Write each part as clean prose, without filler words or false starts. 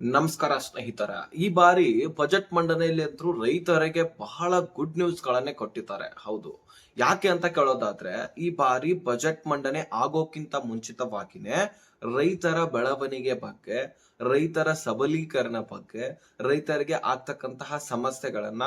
ನಮಸ್ಕಾರ ಸ್ನೇಹಿತರ. ಈ ಬಾರಿ ಬಜೆಟ್ ಮಂಡನೆಯಲ್ಲಿ ಅಂತೂ ರೈತರಿಗೆ ಬಹಳ ಗುಡ್ ನ್ಯೂಸ್ ಗಳನ್ನೇ ಕೊಟ್ಟಿದ್ದಾರೆ. ಹೌದು, ಯಾಕೆ ಅಂತ ಕೇಳೋದಾದ್ರೆ ಈ ಬಾರಿ ಬಜೆಟ್ ಮಂಡನೆ ಆಗೋಕ್ಕಿಂತ ಮುಂಚಿತವಾಗಿನೇ ರೈತರ ಬೆಳವಣಿಗೆ ಬಗ್ಗೆ, ರೈತರ ಸಬಲೀಕರಣ ಬಗ್ಗೆ, ರೈತರಿಗೆ ಆಗ್ತಕ್ಕಂತಹ ಸಮಸ್ಯೆಗಳನ್ನ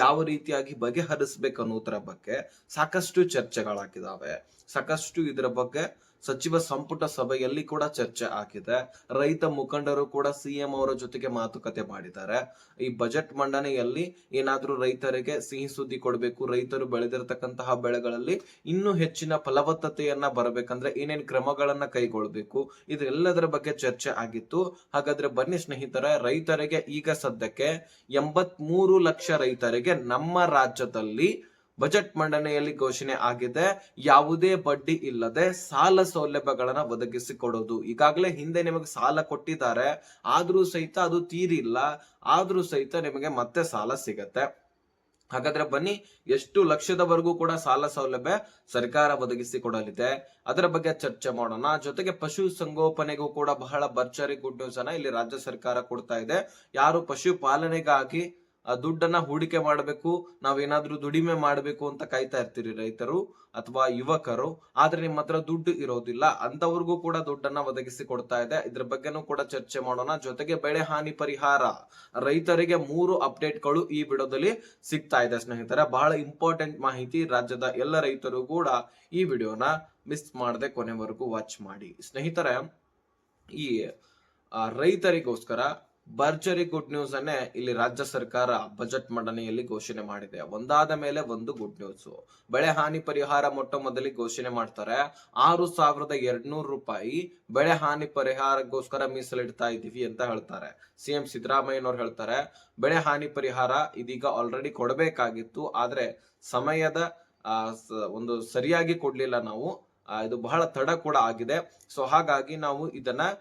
ಯಾವ ರೀತಿಯಾಗಿ ಬಗೆಹರಿಸಬೇಕು ಅನ್ನೋದರ ಬಗ್ಗೆ ಸಾಕಷ್ಟು ಚರ್ಚೆಗಳಾಗಿದ್ದಾವೆ. ಸಾಕಷ್ಟು ಇದರ ಬಗ್ಗೆ ಸಚಿವ ಸಂಪುಟ ಸಭೆಯಲ್ಲಿ ಕೂಡ ಚರ್ಚೆ ಆಗಿದೆ. ರೈತ ಮುಖಂಡರು ಕೂಡ ಸಿಎಂ ಅವರ ಜೊತೆಗೆ ಮಾತುಕತೆ ಮಾಡಿದ್ದಾರೆ. ಈ ಬಜೆಟ್ ಮಂಡನೆಯಲ್ಲಿ ಏನಾದ್ರೂ ರೈತರಿಗೆ ಸಿಹಿ ಸುದ್ದಿ ಕೊಡಬೇಕು, ರೈತರು ಬೆಳೆದಿರತಕ್ಕಂತಹ ಬೆಳೆಗಳಲ್ಲಿ ಇನ್ನೂ ಹೆಚ್ಚಿನ ಫಲವತ್ತತೆಯನ್ನ ಬರಬೇಕಂದ್ರೆ ಏನೇನ್ ಕ್ರಮಗಳನ್ನ ಕೈಗೊಳ್ಳಬೇಕು, ಇದೆಲ್ಲದರ ಬಗ್ಗೆ ಚರ್ಚೆ ಆಗಿತ್ತು. ಹಾಗಾದ್ರೆ ಬನ್ನಿ ಸ್ನೇಹಿತರೆ, ರೈತರಿಗೆ ಈಗ ಸದ್ಯಕ್ಕೆ 83 ಲಕ್ಷ ರೈತರಿಗೆ ನಮ್ಮ ರಾಜ್ಯದಲ್ಲಿ ಬಜೆಟ್ ಮಂಡನೆಯಲ್ಲಿ ಘೋಷಣೆ ಆಗಿದೆ. ಯಾವುದೇ ಬಡ್ಡಿ ಇಲ್ಲದೆ ಸಾಲ ಸೌಲಭ್ಯಗಳನ್ನ ಒದಗಿಸಿಕೊಡೋದು. ಈಗಾಗಲೇ ಹಿಂದೆ ನಿಮಗೆ ಸಾಲ ಕೊಟ್ಟಿದ್ದಾರೆ, ಆದ್ರೂ ಸಹಿತ ಅದು ತೀರಿಲ್ಲ, ಆದ್ರೂ ಸಹಿತ ನಿಮಗೆ ಮತ್ತೆ ಸಾಲ ಸಿಗತ್ತೆ. ಹಾಗಾದ್ರೆ ಬನ್ನಿ, ಎಷ್ಟು ಲಕ್ಷದವರೆಗೂ ಕೂಡ ಸಾಲ ಸೌಲಭ್ಯ ಸರ್ಕಾರ ಒದಗಿಸಿ ಕೊಡಲಿದೆ ಅದರ ಬಗ್ಗೆ ಚರ್ಚೆ ಮಾಡೋಣ. ಜೊತೆಗೆ ಪಶು ಸಂಗೋಪನೆಗೂ ಕೂಡ ಬಹಳ ಭರ್ಜರಿ ಗುಡ್ ನ್ಯೂಸ್ ಅನ್ನ ಇಲ್ಲಿ ರಾಜ್ಯ ಸರ್ಕಾರ ಕೊಡ್ತಾ ಇದೆ. ಯಾರು ಪಶು ಪಾಲನೆಗಾಗಿ ದುಡ್ಡನ್ನ ಹೂಡಿಕೆ ಮಾಡಬೇಕು, ನಾವೇನಾದ್ರೂ ದುಡಿಮೆ ಮಾಡಬೇಕು ಅಂತ ಕಾಯ್ತಾ ಇರ್ತೀರಿ ರೈತರು ಅಥವಾ ಯುವಕರು, ಆದ್ರೆ ನಿಮ್ಮ ಹತ್ರ ದುಡ್ಡು ಇರೋದಿಲ್ಲ, ಅಂತವ್ರಿಗೂ ಕೂಡ ದುಡ್ಡನ್ನ ಒದಗಿಸಿ ಕೊಡ್ತಾ ಇದೆ. ಇದ್ರ ಬಗ್ಗೆನೂ ಕೂಡ ಚರ್ಚೆ ಮಾಡೋಣ. ಜೊತೆಗೆ ಬೆಳೆ ಹಾನಿ ಪರಿಹಾರ, ರೈತರಿಗೆ 3 ಅಪ್ಡೇಟ್ಗಳು ಈ ವಿಡಿಯೋದಲ್ಲಿ ಸಿಗ್ತಾ ಇದೆ ಸ್ನೇಹಿತರೆ. ಬಹಳ ಇಂಪಾರ್ಟೆಂಟ್ ಮಾಹಿತಿ, ರಾಜ್ಯದ ಎಲ್ಲ ರೈತರು ಕೂಡ ಈ ವಿಡಿಯೋನ ಮಿಸ್ ಮಾಡದೆ ಕೊನೆವರೆಗೂ ವಾಚ್ ಮಾಡಿ ಸ್ನೇಹಿತರೆ. ಈ ರೈತರಿಗೋಸ್ಕರ ಭರ್ಜರಿ ಗುಡ್ ನ್ಯೂಸ್ ಅನ್ನೇ ಇಲ್ಲಿ ರಾಜ್ಯ ಸರ್ಕಾರ ಬಜೆಟ್ ಮಂಡನೆಯಲ್ಲಿ ಘೋಷಣೆ ಮಾಡಿದೆ. ಒಂದಾದ ಮೇಲೆ ಒಂದು ಗುಡ್ ನ್ಯೂಸ್. ಬೆಳೆ ಹಾನಿ ಪರಿಹಾರ ಮೊಟ್ಟ ಮೊದಲಿಗೆ ಘೋಷಣೆ ಮಾಡ್ತಾರೆ. 6,200 ರೂಪಾಯಿ ಬೆಳೆ ಹಾನಿ ಪರಿಹಾರಕ್ಕೋಸ್ಕರ ಮೀಸಲಿಡ್ತಾ ಇದೀವಿ ಅಂತ ಹೇಳ್ತಾರೆ. ಸಿಎಂ ಸಿದ್ದರಾಮಯ್ಯನವ್ರು ಹೇಳ್ತಾರೆ, ಬೆಳೆ ಹಾನಿ ಪರಿಹಾರ ಇದೀಗ ಆಲ್ರೆಡಿ ಕೊಡಬೇಕಾಗಿತ್ತು, ಆದ್ರೆ ಸಮಯದ ಒಂದು ಸರಿಯಾಗಿ ಕೊಡ್ಲಿಲ್ಲ ನಾವು, ಇದು ಬಹಳ ತಡ ಕೂಡ ಆಗಿದೆ. ಸೊ ಹಾಗಾಗಿ ನಾವು ಇದನ್ನ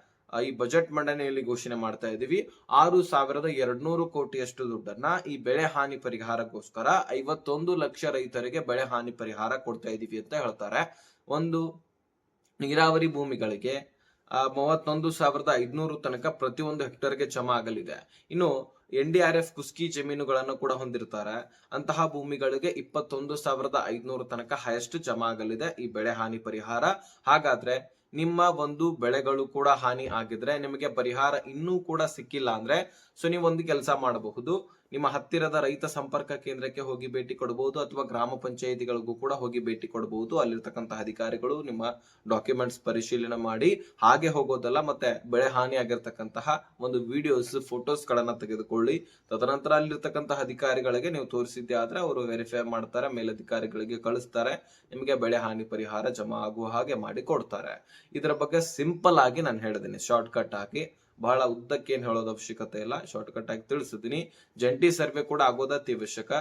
ಈ ಬಜೆಟ್ ಮಂಡನೆಯಲ್ಲಿ ಘೋಷಣೆ ಮಾಡ್ತಾ ಇದೀವಿ. 6,200 ಕೋಟಿಯಷ್ಟು ದುಡ್ಡನ್ನ ಈ ಬೆಳೆ ಹಾನಿ ಪರಿಹಾರಕ್ಕೋಸ್ಕರ 51 ಲಕ್ಷ ರೈತರಿಗೆ ಬೆಳೆ ಹಾನಿ ಪರಿಹಾರ ಕೊಡ್ತಾ ಇದೀವಿ ಅಂತ ಹೇಳ್ತಾರೆ. ಒಂದು ನೀರಾವರಿ ಭೂಮಿಗಳಿಗೆ 31,500 ತನಕ ಪ್ರತಿಯೊಂದು ಹೆಕ್ಟರ್ಗೆ ಜಮಾ ಆಗಲಿದೆ. ಇನ್ನು NDRF ಕುಸ್ಕಿ ಜಮೀನುಗಳನ್ನು ಕೂಡ ಹೊಂದಿರ್ತಾರೆ, ಅಂತಹ ಭೂಮಿಗಳಿಗೆ 21,500 ತನಕ ಹೈಯೆಸ್ಟ್ ಜಮಾ ಆಗಲಿದೆ ಈ ಬೆಳೆ ಹಾನಿ ಪರಿಹಾರ. ಹಾಗಾದ್ರೆ ನಿಮ್ಮ ಒಂದು ಬೆಳೆಗಳು ಕೂಡ ಹಾನಿ ಆಗಿದ್ರೆ ನಿಮಗೆ ಪರಿಹಾರ ಇನ್ನೂ ಕೂಡ ಸಿಕ್ಕಿಲ್ಲ ಅಂದ್ರೆ ಸೊ ನೀವು ಒಂದು ಕೆಲಸ ಮಾಡಬಹುದು, ನಿಮ್ಮ ಹತ್ತಿರದ ರೈತ ಸಂಪರ್ಕ ಕೇಂದ್ರಕ್ಕೆ ಹೋಗಿ ಭೇಟಿ ಕೊಡಬಹುದು ಅಥವಾ ಗ್ರಾಮ ಪಂಚಾಯಿತಿಗಳಿಗೂ ಕೂಡ ಹೋಗಿ ಭೇಟಿ ಕೊಡಬಹುದು. ಅಲ್ಲಿರ್ತಕ್ಕಂತಹ ಅಧಿಕಾರಿಗಳು ನಿಮ್ಮ ಡಾಕ್ಯುಮೆಂಟ್ಸ್ ಪರಿಶೀಲನೆ ಮಾಡಿ ಹಾಗೆ ಹೋಗೋದಲ್ಲ, ಮತ್ತೆ ಬೆಳೆ ಹಾನಿ ಆಗಿರ್ತಕ್ಕಂತಹ ಒಂದು ವಿಡಿಯೋಸ್ ಫೋಟೋಸ್ ಗಳನ್ನ ತೆಗೆದುಕೊಳ್ಳಿ. ತದನಂತರ ಅಲ್ಲಿರ್ತಕ್ಕಂತಹ ಅಧಿಕಾರಿಗಳಿಗೆ ನೀವು ತೋರಿಸಿದ್ದೆ ಆದ್ರೆ ಅವರು ವೆರಿಫೈ ಮಾಡ್ತಾರೆ, ಮೇಲಧಿಕಾರಿಗಳಿಗೆ ಕಳಿಸ್ತಾರೆ, ನಿಮಗೆ ಬೆಳೆ ಹಾನಿ ಪರಿಹಾರ ಜಮಾ ಆಗುವ ಹಾಗೆ ಮಾಡಿ ಕೊಡ್ತಾರೆ. ಇದರ ಬಗ್ಗೆ ಸಿಂಪಲ್ ಆಗಿ ನಾನು ಹೇಳಿದ್ದೀನಿ, ಶಾರ್ಟ್ ಕಟ್ ಆಗಿ, ಬಹಳ ಉದ್ದಕ್ಕೆ ಏನ್ ಹೇಳೋದು ಅವಶ್ಯಕತೆ ಇಲ್ಲ, ಶಾರ್ಟ್ ಕಟ್ ಆಗಿ ತಿಳಿಸಿದ್ದೀನಿ. ಜಂಟಿ ಸರ್ವೆ ಕೂಡ ಆಗೋದ ಅತ್ಯವಶ್ಯಕ,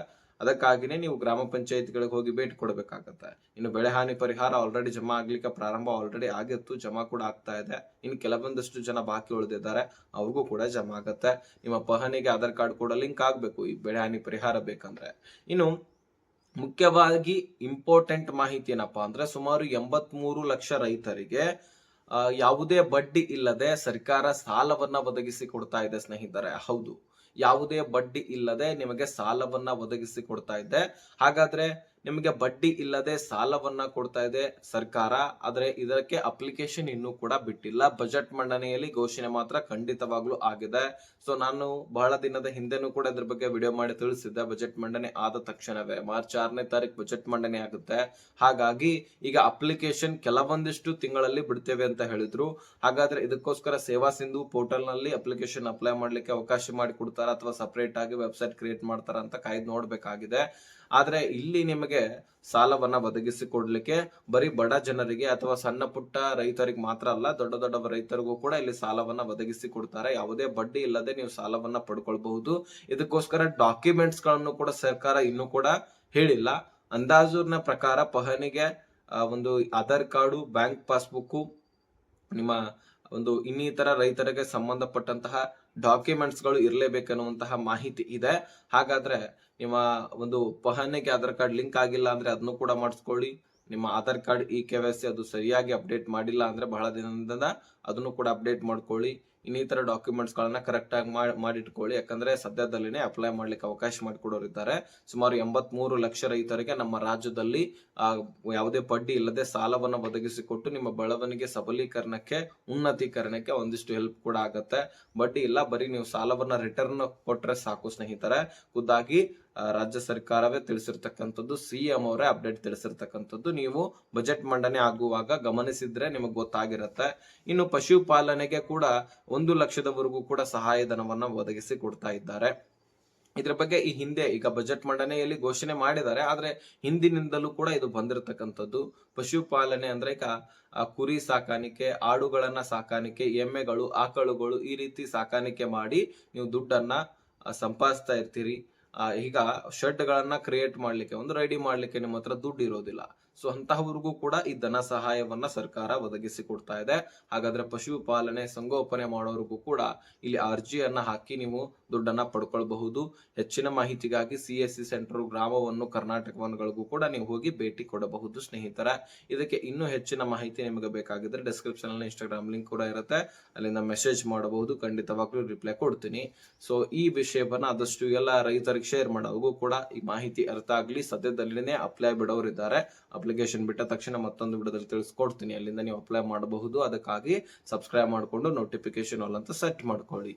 ಅದಕ್ಕಾಗಿನೇ ನೀವು ಗ್ರಾಮ ಪಂಚಾಯತ್ಗಳಿಗೆ ಹೋಗಿ ಭೇಟಿ ಕೊಡಬೇಕಾಗತ್ತೆ. ಇನ್ನು ಬೆಳೆ ಹಾನಿ ಪರಿಹಾರ ಆಲ್ರೆಡಿ ಜಮಾ ಆಗ್ಲಿಕ್ಕೆ ಪ್ರಾರಂಭ ಆಲ್ರೆಡಿ ಆಗಿತ್ತು, ಜಮಾ ಕೂಡ ಆಗ್ತಾ ಇದೆ. ಇನ್ನು ಕೆಲವೊಂದಷ್ಟು ಜನ ಬಾಕಿ ಉಳಿದಿದ್ದಾರೆ, ಅವ್ರಿಗೂ ಕೂಡ ಜಮಾ ಆಗತ್ತೆ. ನಿಮ್ಮ ಪಹಣಿಗೆ ಆಧಾರ್ ಕಾರ್ಡ್ ಕೂಡ ಲಿಂಕ್ ಆಗ್ಬೇಕು ಈ ಬೆಳೆ ಹಾನಿ ಪರಿಹಾರ ಬೇಕಂದ್ರೆ. ಇನ್ನು ಮುಖ್ಯವಾಗಿ ಇಂಪಾರ್ಟೆಂಟ್ ಮಾಹಿತಿ ಏನಪ್ಪಾ ಅಂದ್ರೆ, ಸುಮಾರು 83 ಲಕ್ಷ ರೈತರಿಗೆ ಯಾವುದೇ ಬಡ್ಡಿ ಇಲ್ಲದೆ ಸರ್ಕಾರ ಸಾಲವನ್ನ ಒದಗಿಸಿ ಕೊಡ್ತಾ ಇದೆ ಸ್ನೇಹಿತರೆ. ಹೌದು, ಯಾವುದೇ ಬಡ್ಡಿ ಇಲ್ಲದೆ ನಿಮಗೆ ಸಾಲವನ್ನ ಒದಗಿಸಿ ಕೊಡ್ತಾ ಇದೆ. ಹಾಗಾದ್ರೆ ನಿಮಗೆ ಬಡ್ಡಿ ಇಲ್ಲದೆ ಸಾಲವನ್ನ ಕೊಡ್ತಾ ಇದೆ ಸರ್ಕಾರ, ಆದ್ರೆ ಇದಕ್ಕೆ ಅಪ್ಲಿಕೇಶನ್ ಇನ್ನೂ ಕೂಡ ಬಿಟ್ಟಿಲ್ಲ. ಬಜೆಟ್ ಮಂಡನೆಯಲ್ಲಿ ಘೋಷಣೆ ಮಾತ್ರ ಖಂಡಿತವಾಗ್ಲೂ ಆಗಿದೆ. ಸೊ ನಾನು ಬಹಳ ದಿನದ ಹಿಂದೆನೂ ಕೂಡ ಇದ್ರ ಬಗ್ಗೆ ವಿಡಿಯೋ ಮಾಡಿ ತಿಳಿಸಿದ್ದೆ. ಬಜೆಟ್ ಮಂಡನೆ ಆದ ತಕ್ಷಣವೇ ಮಾರ್ಚ್ 6ನೇ ತಾರೀಕು ಬಜೆಟ್ ಮಂಡನೆ ಆಗುತ್ತೆ, ಹಾಗಾಗಿ ಈಗ ಅಪ್ಲಿಕೇಶನ್ ಕೆಲವೊಂದಿಷ್ಟು ತಿಂಗಳಲ್ಲಿ ಬಿಡ್ತೇವೆ ಅಂತ ಹೇಳಿದ್ರು. ಹಾಗಾದ್ರೆ ಇದಕ್ಕೋಸ್ಕರ ಸೇವಾ ಸಿಂಧು ಪೋರ್ಟಲ್ ನಲ್ಲಿ ಅಪ್ಲಿಕೇಶನ್ ಅಪ್ಲೈ ಮಾಡ್ಲಿಕ್ಕೆ ಅವಕಾಶ ಮಾಡಿ ಕೊಡ್ತಾರ ಅಥವಾ ಸಪರೇಟ್ ಆಗಿ ವೆಬ್ಸೈಟ್ ಕ್ರಿಯೇಟ್ ಮಾಡ್ತಾರ ಅಂತ ಕಾಯ್ದು ನೋಡ್ಬೇಕಾಗಿದೆ. ಆದ್ರೆ ಇಲ್ಲಿ ನಿಮಗೆ ಸಾಲವನ್ನ ಒದಗಿಸಿ ಕೊಡ್ಲಿಕ್ಕೆ ಬರೀ ಬಡ ಜನರಿಗೆ ಅಥವಾ ಸಣ್ಣ ಪುಟ್ಟ ರೈತರಿಗೆ ಮಾತ್ರ ಅಲ್ಲ, ದೊಡ್ಡ ದೊಡ್ಡ ರೈತರಿಗೂ ಕೂಡ ಇಲ್ಲಿ ಸಾಲವನ್ನ ಒದಗಿಸಿ ಕೊಡ್ತಾರೆ. ಯಾವುದೇ ಬಡ್ಡಿ ಇಲ್ಲದೆ ನೀವು ಸಾಲವನ್ನ ಪಡ್ಕೊಳ್ಬಹುದು. ಇದಕ್ಕೋಸ್ಕರ ಡಾಕ್ಯುಮೆಂಟ್ಸ್ ಗಳನ್ನು ಕೂಡ ಸರ್ಕಾರ ಇನ್ನೂ ಕೂಡ ಹೇಳಿಲ್ಲ. ಅಂದಾಜಿನ ಪ್ರಕಾರ ಪಹಣಿಗೆ ಒಂದು ಆಧಾರ್ ಕಾರ್ಡು, ಬ್ಯಾಂಕ್ ಪಾಸ್ಬುಕ್, ನಿಮ್ಮ ಒಂದು ಇನ್ನಿತರ ರೈತರಿಗೆ ಸಂಬಂಧಪಟ್ಟಂತಹ ಡಾಕ್ಯುಮೆಂಟ್ಸ್ ಗಳು ಇರಲೇಬೇಕನ್ನುವಂತಹ ಮಾಹಿತಿ ಇದೆ. ಹಾಗಾದ್ರೆ ನಿಮ್ಮ ಒಂದು ಪಹಣಿಗೆ ಆಧಾರ್ ಕಾರ್ಡ್ ಲಿಂಕ್ ಆಗಿಲ್ಲ ಅಂದ್ರೆ ಅದನ್ನು ಕೂಡ ಮಾಡಿಸ್ಕೊಳ್ಳಿ. ನಿಮ್ಮ ಆಧಾರ್ ಕಾರ್ಡ್ KYC ಅದು ಸರಿಯಾಗಿ ಅಪ್ಡೇಟ್ ಮಾಡಿಲ್ಲ ಅಂದ್ರೆ ಬಹಳ ದಿನದಿಂದ ಅದನ್ನು ಕೂಡ ಅಪ್ಡೇಟ್ ಮಾಡ್ಕೊಳ್ಳಿ. ಇನ್ನಿತರ ಡಾಕ್ಯುಮೆಂಟ್ಸ್ ಗಳನ್ನ ಕರೆಕ್ಟ್ ಆಗಿ ಮಾಡಿಟ್ಕೊಳ್ಳಿ. ಯಾಕಂದ್ರೆ ಸದ್ಯದಲ್ಲಿನೇ ಅಪ್ಲೈ ಮಾಡ್ಲಿಕ್ಕೆ ಅವಕಾಶ ಮಾಡಿಕೊಡೋರಿದ್ದಾರೆ. ಸುಮಾರು 83 ಲಕ್ಷ ರೈತರಿಗೆ ನಮ್ಮ ರಾಜ್ಯದಲ್ಲಿ ಯಾವುದೇ ಬಡ್ಡಿ ಇಲ್ಲದೆ ಸಾಲವನ್ನ ಒದಗಿಸಿಕೊಟ್ಟು ನಿಮ್ಮ ಬೆಳವಣಿಗೆ ಸಬಲೀಕರಣಕ್ಕೆ, ಉನ್ನತೀಕರಣಕ್ಕೆ ಒಂದಿಷ್ಟು ಹೆಲ್ಪ್ ಕೂಡ ಆಗತ್ತೆ. ಬಡ್ಡಿ ಇಲ್ಲ, ಬರೀ ನೀವು ಸಾಲವನ್ನ ರಿಟರ್ನ್ ಕೊಟ್ರೆ ಸಾಕು ಸ್ನೇಹಿತರೆ. ಖುದ್ದಾಗಿ ರಾಜ್ಯ ಸರ್ಕಾರವೇ ತಿಳಿಸಿರ್ತಕ್ಕಂಥದ್ದು, ಸಿಎಂ ಅವರೇ ಅಪ್ಡೇಟ್ ತಿಳಿಸಿರ್ತಕ್ಕಂಥದ್ದು. ನೀವು ಬಜೆಟ್ ಮಂಡನೆ ಆಗುವಾಗ ಗಮನಿಸಿದ್ರೆ ನಿಮಗೆ ಗೊತ್ತಾಗಿರುತ್ತೆ. ಇನ್ನು ಪಶುಪಾಲನೆಗೆ ಕೂಡ 1 ಲಕ್ಷದವರೆಗೂ ಕೂಡ ಸಹಾಯಧನವನ್ನ ಒದಗಿಸಿ ಕೊಡ್ತಾ ಇದ್ದಾರೆ. ಇದ್ರ ಬಗ್ಗೆ ಈ ಹಿಂದೆ ಈಗ ಬಜೆಟ್ ಮಂಡನೆಯಲ್ಲಿ ಘೋಷಣೆ ಮಾಡಿದ್ದಾರೆ, ಆದ್ರೆ ಹಿಂದಿನಿಂದಲೂ ಕೂಡ ಇದು ಬಂದಿರತಕ್ಕಂಥದ್ದು. ಪಶುಪಾಲನೆ ಅಂದ್ರೆ ಈಗ ಕುರಿ ಸಾಕಾಣಿಕೆ, ಆಡುಗಳನ್ನ ಸಾಕಾಣಿಕೆ, ಎಮ್ಮೆಗಳು, ಆಕಳುಗಳು ಈ ರೀತಿ ಸಾಕಾಣಿಕೆ ಮಾಡಿ ನೀವು ದುಡ್ಡನ್ನ ಸಂಪಾದಿಸ್ತಾ ಇರ್ತೀರಿ. ಈಗ ಶೆಡ್ ಗಳನ್ನ ಕ್ರಿಯೇಟ್ ಮಾಡ್ಲಿಕ್ಕೆ, ಒಂದು ರೆಡಿ ಮಾಡ್ಲಿಕ್ಕೆ ನಿಮ್ಮ ಹತ್ರ ದುಡ್ಡು ಇರೋದಿಲ್ಲ. ಸೊ ಅಂತಹವ್ರಿಗೂ ಕೂಡ ಈ ಧನ ಸಹಾಯವನ್ನ ಸರ್ಕಾರ ಒದಗಿಸಿ ಕೊಡ್ತಾ ಇದೆ. ಹಾಗಾದ್ರೆ ಪಶುಪಾಲನೆ, ಸಂಗೋಪನೆ ಮಾಡೋರಿಗೂ ಕೂಡ ಇಲ್ಲಿ ಅರ್ಜಿಯನ್ನ ಹಾಕಿ ನೀವು ದುಡ್ಡನ್ನ ಪಡ್ಕೊಳ್ಬಹುದು. ಹೆಚ್ಚಿನ ಮಾಹಿತಿಗಾಗಿ CSC ಸೆಂಟರ್ ಗ್ರಾಮವನ್ನು ಕರ್ನಾಟಕವನ್ಗಳಿಗೂ ಕೂಡ ನೀವು ಹೋಗಿ ಭೇಟಿ ಕೊಡಬಹುದು ಸ್ನೇಹಿತರ. ಇದಕ್ಕೆ ಇನ್ನೂ ಹೆಚ್ಚಿನ ಮಾಹಿತಿ ನಿಮಗೆ ಬೇಕಾಗಿದ್ರೆ ಡಿಸ್ಕ್ರಿಪ್ಷನ್ ಅಲ್ಲಿ ಇನ್ಸ್ಟಾಗ್ರಾಮ್ ಲಿಂಕ್ ಕೂಡ ಇರುತ್ತೆ, ಅಲ್ಲಿಂದ ಮೆಸೇಜ್ ಮಾಡಬಹುದು. ಖಂಡಿತವಾಗ್ಲೂ ರಿಪ್ಲೈ ಕೊಡ್ತೀನಿ. ಸೊ ಈ ವಿಷಯವನ್ನ ಆದಷ್ಟು ಎಲ್ಲ ರೈತರಿಗೆ ಶೇರ್ ಮಾಡೋರಿಗೂ ಕೂಡ ಈ ಮಾಹಿತಿ ಅರ್ಥ ಆಗ್ಲಿ. ಸದ್ಯದಲ್ಲಿನೇ ಅಪ್ಲೈ ಬಿಡೋರಿದ್ದಾರೆ. ಅಪ್ಲಿಕೇಶನ್ ಬಿಟ್ಟ ತಕ್ಷಣ ಮತ್ತೊಂದು ವಿಡಿಯೋದಲ್ಲಿ ತಿಳಿಸ್ಕೊಡ್ತೀನಿ, ಅಲ್ಲಿಂದ ನೀವು ಅಪ್ಲೈ ಮಾಡಬಹುದು. ಅದಕ್ಕಾಗಿ ಸಬ್ಸ್ಕ್ರೈಬ್ ಮಾಡಿಕೊಂಡು ನೋಟಿಫಿಕೇಶನ್ ಆಲ್ ಅಂತ ಸೆಟ್ ಮಾಡ್ಕೊಳ್ಳಿ.